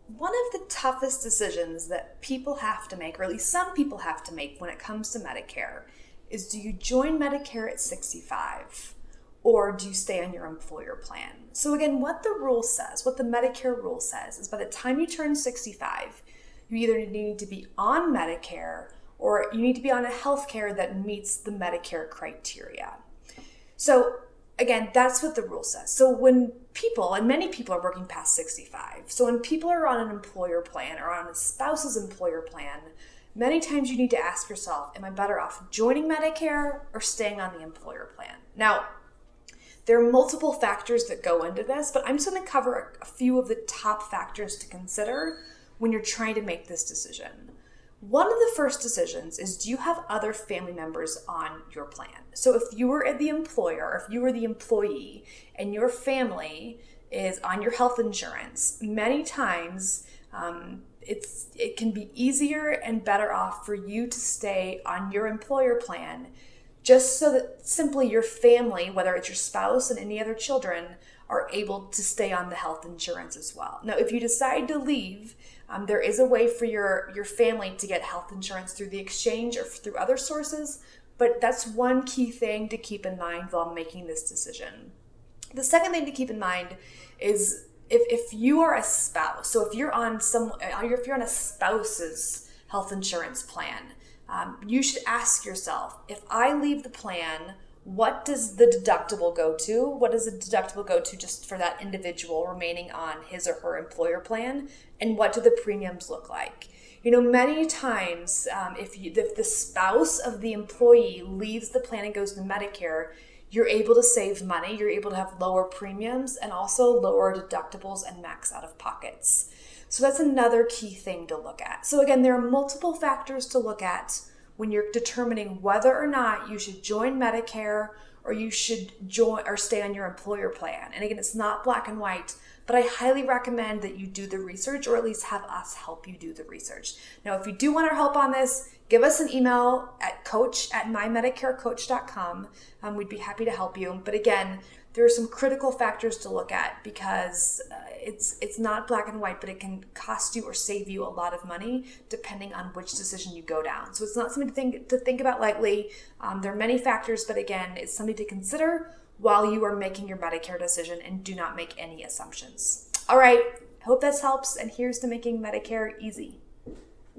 One of the toughest decisions that people have to make, or at least some people have to make when it comes to Medicare, is do you join Medicare at 65 or do you stay on your employer plan? So again, what the rule says, what the Medicare rule says, is by the time you turn 65, you either need to be on Medicare or you need to be on a healthcare that meets the Medicare criteria. So again, that's what the rule says. So when people, and many people are working past 65, so when people are on an employer plan or on a spouse's employer plan, many times you need to ask yourself, am I better off joining Medicare or staying on the employer plan? Now, there are multiple factors that go into this, but I'm just going to cover a few of the top factors to consider when you're trying to make this decision. One of the first decisions is, do you have other family members on your plan? So if you were the employer, or if you were the employee, and your family is on your health insurance, many times it can be easier and better off for you to stay on your employer plan, just so that simply your family, whether it's your spouse and any other children, are able to stay on the health insurance as well. Now, if you decide to leave, there is a way for your family to get health insurance through the exchange or through other sources, but that's one key thing to keep in mind while making this decision. The second thing to keep in mind is if you are a spouse, so if you're on a spouse's health insurance plan, you should ask yourself, if I leave the plan, what does the deductible go to? What does the deductible go to just for that individual remaining on his or her employer plan? And what do the premiums look like? Many times, if the spouse of the employee leaves the plan and goes to Medicare, you're able to save money, you're able to have lower premiums and also lower deductibles and max out-of-pockets. So that's another key thing to look at. So again, there are multiple factors to look at when you're determining whether or not you should join Medicare or you should join or stay on your employer plan. And again, it's not black and white, but I highly recommend that you do the research or at least have us help you do the research. Now, if you do want our help on this, give us an email at coach@mymedicarecoach.com. We'd be happy to help you. But again, there are some critical factors to look at because it's not black and white, but it can cost you or save you a lot of money depending on which decision you go down. So it's not something to think about lightly. There are many factors, but again, it's something to consider while you are making your Medicare decision, and do not make any assumptions. All right, hope this helps, and here's to making Medicare easy.